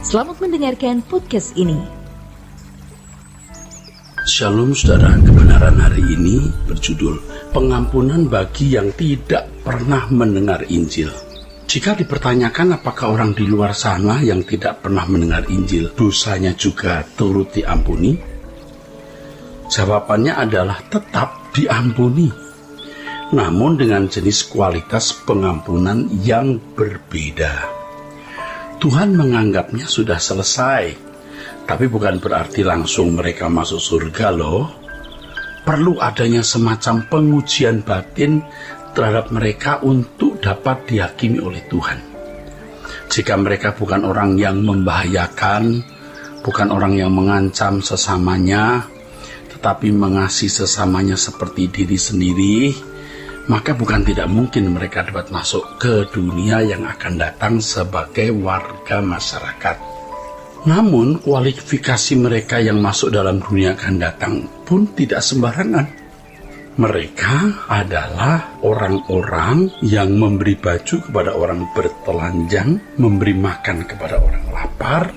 Selamat mendengarkan podcast ini. Shalom saudara, kebenaran hari ini berjudul pengampunan bagi yang tidak pernah mendengar Injil. Jika dipertanyakan apakah orang di luar sana yang tidak pernah mendengar Injil, dosanya juga turut diampuni? Jawabannya adalah tetap diampuni. Namun dengan jenis kualitas pengampunan yang berbeda. Tuhan menganggapnya sudah selesai, tapi bukan berarti langsung mereka masuk surga loh. Perlu adanya semacam pengujian batin terhadap mereka untuk dapat dihakimi oleh Tuhan. Jika mereka bukan orang yang membahayakan, bukan orang yang mengancam sesamanya, tetapi mengasihi sesamanya seperti diri sendiri, maka bukan tidak mungkin mereka dapat masuk ke dunia yang akan datang sebagai warga masyarakat. Namun kualifikasi mereka yang masuk dalam dunia akan datang pun tidak sembarangan. Mereka adalah orang-orang yang memberi baju kepada orang bertelanjang, memberi makan kepada orang lapar,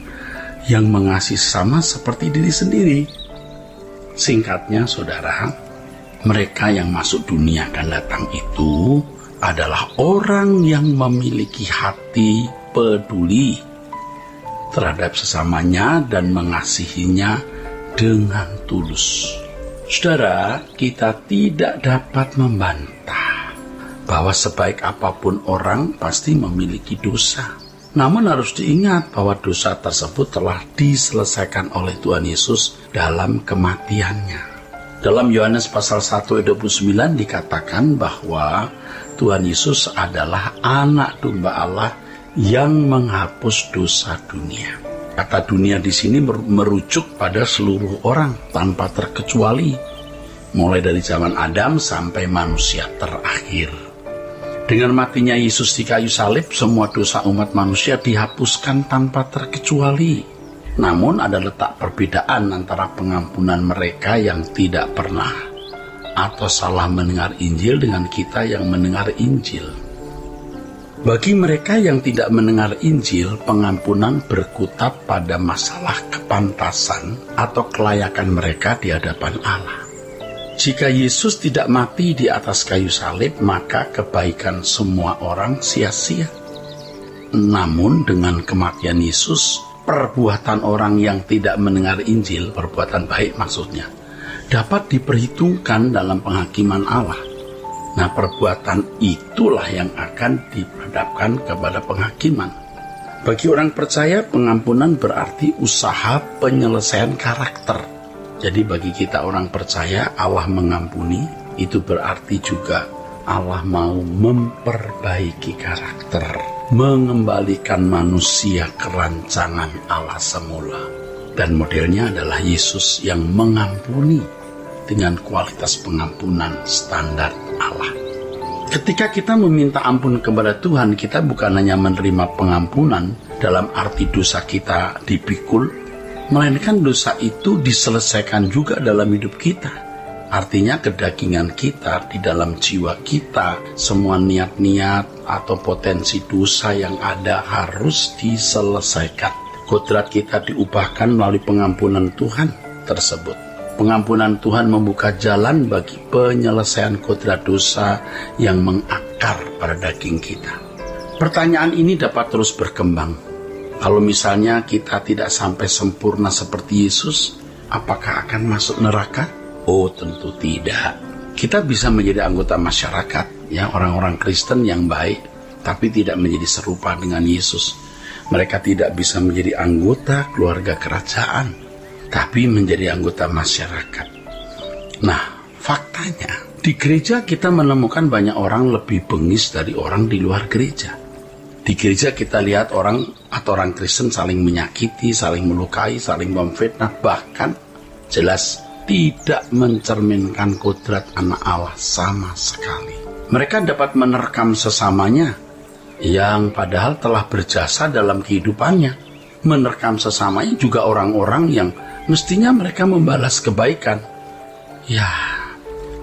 yang mengasihi sama seperti diri sendiri. Singkatnya saudara, mereka yang masuk dunia akan datang itu adalah orang yang memiliki hati peduli terhadap sesamanya dan mengasihinya dengan tulus. Saudara, kita tidak dapat membantah bahwa sebaik apapun orang pasti memiliki dosa. Namun harus diingat bahwa dosa tersebut telah diselesaikan oleh Tuhan Yesus dalam kematiannya. Dalam Yohanes pasal 1 ayat 29 dikatakan bahwa Tuhan Yesus adalah anak domba Allah yang menghapus dosa dunia. Kata dunia di sini merujuk pada seluruh orang tanpa terkecuali, mulai dari zaman Adam sampai manusia terakhir. Dengan matinya Yesus di kayu salib, semua dosa umat manusia dihapuskan tanpa terkecuali. Namun ada letak perbedaan antara pengampunan mereka yang tidak pernah atau salah mendengar Injil dengan kita yang mendengar Injil. Bagi mereka yang tidak mendengar Injil, pengampunan berkutat pada masalah kepantasan atau kelayakan mereka di hadapan Allah. Jika Yesus tidak mati di atas kayu salib, maka kebaikan semua orang sia-sia. Namun dengan kematian Yesus, perbuatan orang yang tidak mendengar Injil, perbuatan baik maksudnya, dapat diperhitungkan dalam penghakiman Allah. Nah, perbuatan itulah yang akan dihadapkan kepada penghakiman. Bagi orang percaya, pengampunan berarti usaha penyelesaian karakter. Jadi bagi kita orang percaya, Allah mengampuni, itu berarti juga Allah mau memperbaiki karakter, mengembalikan manusia ke rancangan Allah semula. Dan modelnya adalah Yesus yang mengampuni dengan kualitas pengampunan standar Allah. Ketika kita meminta ampun kepada Tuhan, kita bukan hanya menerima pengampunan dalam arti dosa kita dipikul, melainkan dosa itu diselesaikan juga dalam hidup kita. Artinya kedagingan kita, di dalam jiwa kita, semua niat-niat atau potensi dosa yang ada harus diselesaikan. Kodrat kita diubahkan melalui pengampunan Tuhan tersebut. Pengampunan Tuhan membuka jalan bagi penyelesaian kodrat dosa yang mengakar pada daging kita. Pertanyaan ini dapat terus berkembang. Kalau misalnya kita tidak sampai sempurna seperti Yesus, apakah akan masuk neraka? Oh, tentu tidak. Kita bisa menjadi anggota masyarakat, ya, orang-orang Kristen yang baik, tapi tidak menjadi serupa dengan Yesus. Mereka tidak bisa menjadi anggota keluarga kerajaan, tapi menjadi anggota masyarakat. Nah, faktanya, di gereja kita menemukan banyak orang lebih bengis dari orang di luar gereja. Di gereja kita lihat orang atau orang Kristen saling menyakiti, saling melukai, saling memfitnah, bahkan jelas tidak mencerminkan kodrat anak Allah sama sekali. Mereka dapat menerkam sesamanya yang padahal telah berjasa dalam kehidupannya. Menerkam sesamanya juga orang-orang yang mestinya mereka membalas kebaikan. Ya,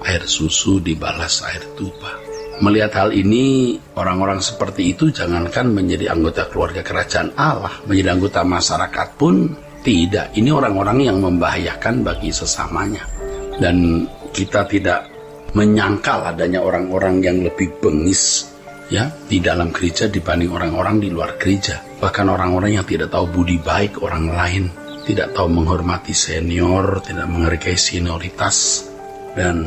air susu dibalas air tuba. Melihat hal ini, orang-orang seperti itu jangankan menjadi anggota keluarga kerajaan Allah, menjadi anggota masyarakat pun tidak. Ini orang-orang yang membahayakan bagi sesamanya. Dan kita tidak menyangkal adanya orang-orang yang lebih bengis ya di dalam gereja dibanding orang-orang di luar gereja. Bahkan orang-orang yang tidak tahu budi baik orang lain, tidak tahu menghormati senior, tidak menghargai senioritas, dan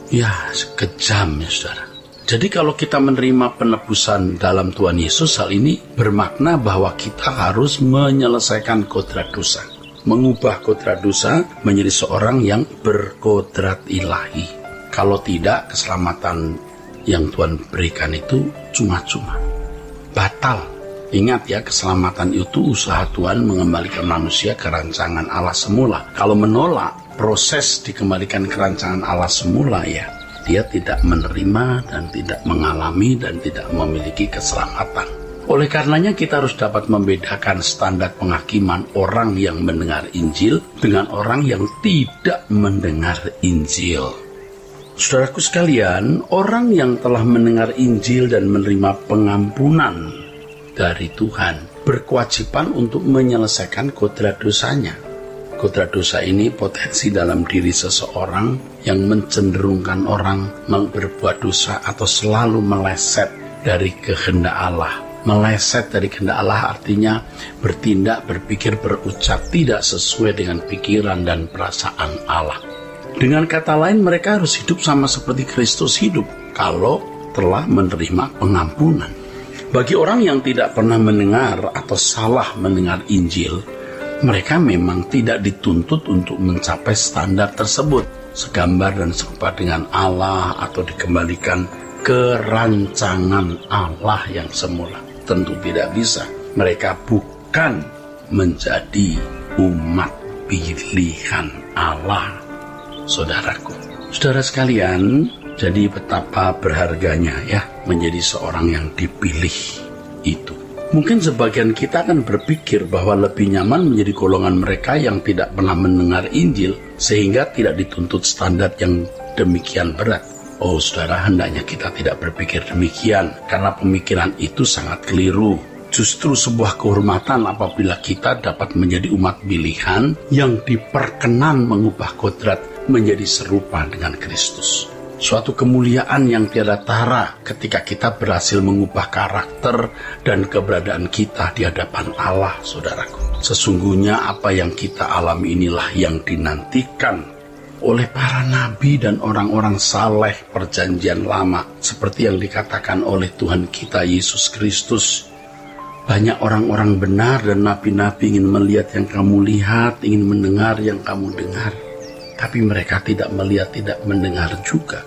ya kejam ya saudara. Jadi kalau kita menerima penebusan dalam Tuhan Yesus, hal ini bermakna bahwa kita harus menyelesaikan kodrat dosa. Mengubah kodrat dosa menjadi seorang yang berkodrat ilahi. Kalau tidak, keselamatan yang Tuhan berikan itu cuma-cuma. Batal. Ingat ya, keselamatan itu usaha Tuhan mengembalikan manusia ke rancangan Allah semula. Kalau menolak proses dikembalikan ke rancangan Allah semula ya, dia tidak menerima dan tidak mengalami dan tidak memiliki keselamatan. Oleh karenanya kita harus dapat membedakan standar penghakiman orang yang mendengar Injil dengan orang yang tidak mendengar Injil. Saudaraku sekalian, orang yang telah mendengar Injil dan menerima pengampunan dari Tuhan berkewajiban untuk menyelesaikan kodrat dosanya. Kodrat dosa ini potensi dalam diri seseorang yang mencenderungkan orang berbuat dosa atau selalu meleset dari kehendak Allah. Meleset dari kehendak Allah artinya bertindak, berpikir, berucap tidak sesuai dengan pikiran dan perasaan Allah. Dengan kata lain, mereka harus hidup sama seperti Kristus hidup kalau telah menerima pengampunan. Bagi orang yang tidak pernah mendengar atau salah mendengar Injil, mereka memang tidak dituntut untuk mencapai standar tersebut, segambar dan serupa dengan Allah atau dikembalikan ke rancangan Allah yang semula. Tentu tidak bisa. Mereka bukan menjadi umat pilihan Allah, saudaraku. Saudara sekalian, jadi betapa berharganya ya menjadi seorang yang dipilih itu. Mungkin sebagian kita akan berpikir bahwa lebih nyaman menjadi golongan mereka yang tidak pernah mendengar Injil sehingga tidak dituntut standar yang demikian berat. Oh saudara, hendaknya kita tidak berpikir demikian karena pemikiran itu sangat keliru. Justru sebuah kehormatan apabila kita dapat menjadi umat pilihan yang diperkenan mengubah kodrat menjadi serupa dengan Kristus. Suatu kemuliaan yang tiada tara ketika kita berhasil mengubah karakter dan keberadaan kita di hadapan Allah, saudaraku. Sesungguhnya apa yang kita alami inilah yang dinantikan oleh para nabi dan orang-orang saleh perjanjian lama. Seperti yang dikatakan oleh Tuhan kita Yesus Kristus. Banyak orang-orang benar dan nabi-nabi ingin melihat yang kamu lihat, ingin mendengar yang kamu dengar. Tapi mereka tidak melihat, tidak mendengar juga.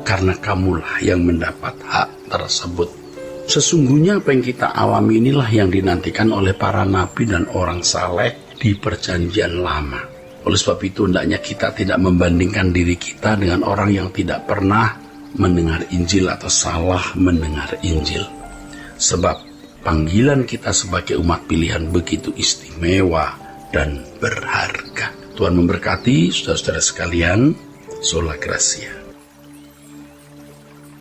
Karena kamulah yang mendapat hak tersebut. Sesungguhnya apa yang kita alami inilah yang dinantikan oleh para nabi dan orang saleh di perjanjian lama. Oleh sebab itu hendaknya kita tidak membandingkan diri kita dengan orang yang tidak pernah mendengar Injil atau salah mendengar Injil. Sebab panggilan kita sebagai umat pilihan begitu istimewa dan berharga. Tuhan memberkati saudara-saudara sekalian. Sola Gracia.